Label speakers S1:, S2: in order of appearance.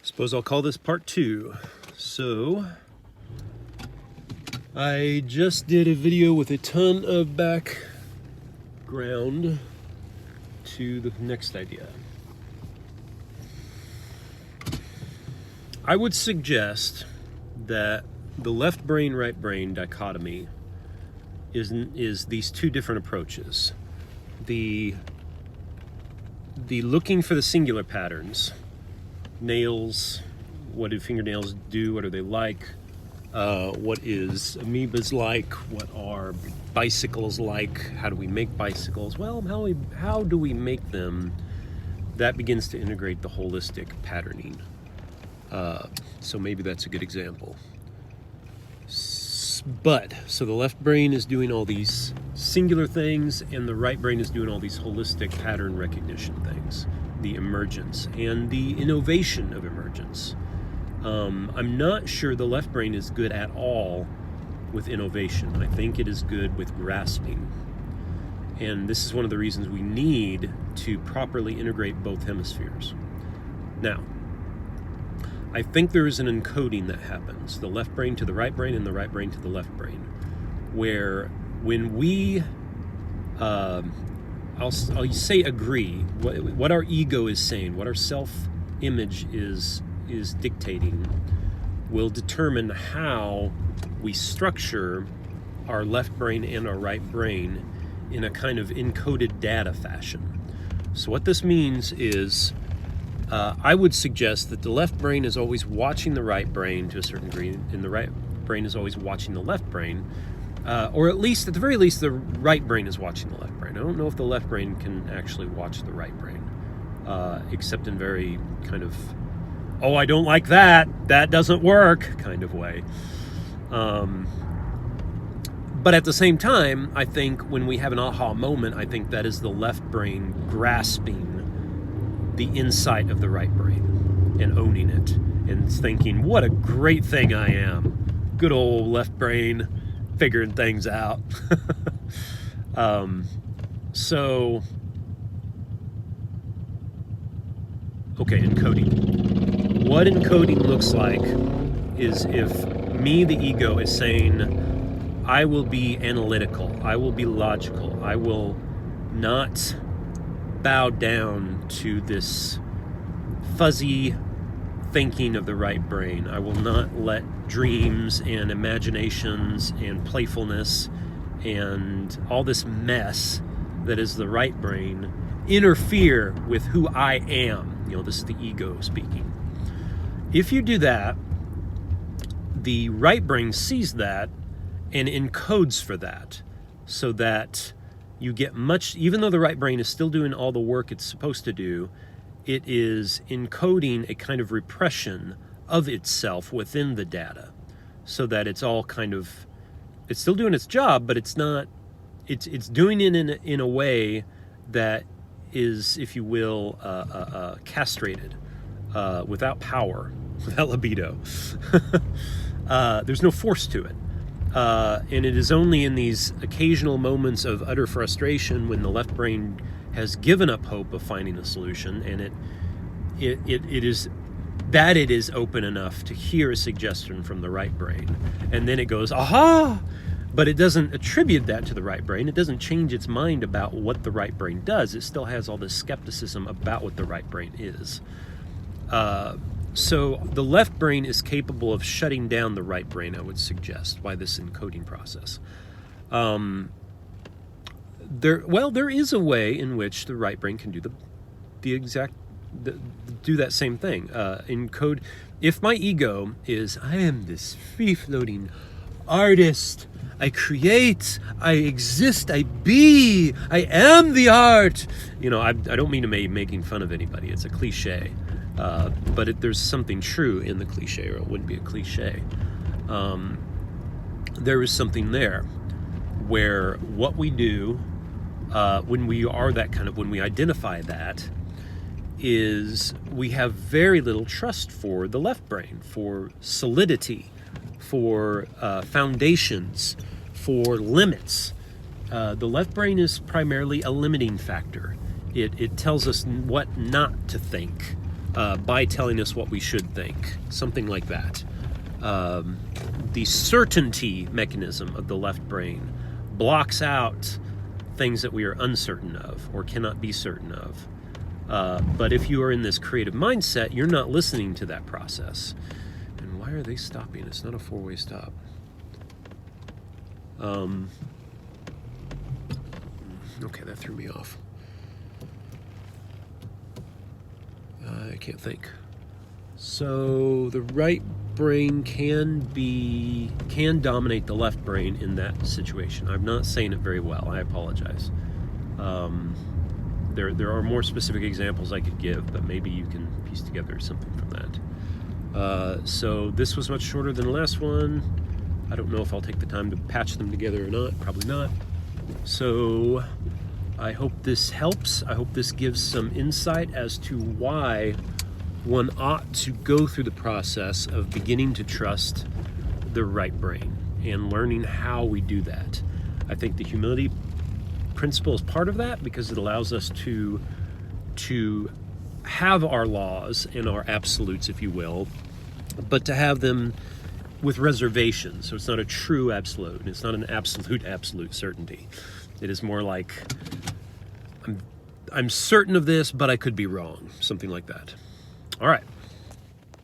S1: Suppose I'll call this part 2. So, I just did a video with a ton of background to the next idea. I would suggest that the left brain, right brain dichotomy is these two different approaches. The looking for the singular patterns, nails, what do fingernails do, what are they like, what is amoebas like, what are bicycles like, how do we make bicycles? Well, how do we make them? That begins to integrate the holistic patterning. So maybe that's a good example. So the left brain is doing all these singular things, and the right brain is doing all these holistic pattern recognition things, the emergence and the innovation of emergence. I'm not sure the left brain is good at all with innovation. I think it is good with grasping. And this is one of the reasons we need to properly integrate both hemispheres. Now, I think there is an encoding that happens, the left brain to the right brain and the right brain to the left brain, where when we, I'll say agree, what our ego is saying, what our self-image is dictating, will determine how we structure our left brain and our right brain in a kind of encoded data fashion. So what this means is, I would suggest that the left brain is always watching the right brain to a certain degree, and the right brain is always watching the left brain, or at the very least, the right brain is watching the left brain. I don't know if the left brain can actually watch the right brain, except in very kind of, oh, I don't like that doesn't work kind of way. But at the same time, I think when we have an aha moment, I think that is the left brain grasping the insight of the right brain and owning it and thinking, what a great thing I am. Good old left brain figuring things out. Okay, encoding. What encoding looks like is if me, the ego, is saying, I will be analytical, I will be logical, I will not bow down to this fuzzy thinking of the right brain. I will not let dreams and imaginations and playfulness and all this mess that is the right brain interfere with who I am. This is the ego speaking. If you do that, the right brain sees that and encodes for that, so that you get much, even though the right brain is still doing all the work it's supposed to do, it is encoding a kind of repression of itself within the data, so that it's all kind of, it's still doing its job, but it's not, it's doing it in a way that is, if you will, castrated, without power, without libido. There's no force to it. And it is only in these occasional moments of utter frustration when the left brain has given up hope of finding a solution, and it is open enough to hear a suggestion from the right brain, and then it goes, aha! But it doesn't attribute that to the right brain. It doesn't change its mind about what the right brain does. It still has all this skepticism about what the right brain is. So the left brain is capable of shutting down the right brain, I would suggest, by this encoding process. There is a way in which the right brain can do do that same thing. Encode. If my ego is, I am this free-floating artist, I create, I exist, I be, I am the art. I don't mean to be making fun of anybody. It's a cliche. But there's something true in the cliche, or it wouldn't be a cliche. There is something there where what we do when we are that kind of, when we identify that, is we have very little trust for the left brain, for solidity, for foundations, for limits. The left brain is primarily a limiting factor. It tells us what not to think, by telling us what we should think, something like that. The certainty mechanism of the left brain blocks out things that we are uncertain of or cannot be certain of. But if you are in this creative mindset, you're not listening to that process. And why are they stopping? It's not a four-way stop. Okay, that threw me off. I can't think. So the right brain can dominate the left brain in that situation. I'm not saying it very well. I apologize. There are more specific examples I could give, but maybe you can piece together something from that. So this was much shorter than the last one. I don't know if I'll take the time to patch them together or not. Probably not. So I hope this helps. I hope this gives some insight as to why one ought to go through the process of beginning to trust the right brain and learning how we do that. I think the humility principle is part of that because it allows us to have our laws and our absolutes, if you will, but to have them with reservations. So it's not a true absolute, and it's not an absolute certainty. It is more like I'm certain of this, but I could be wrong, something like that. All right.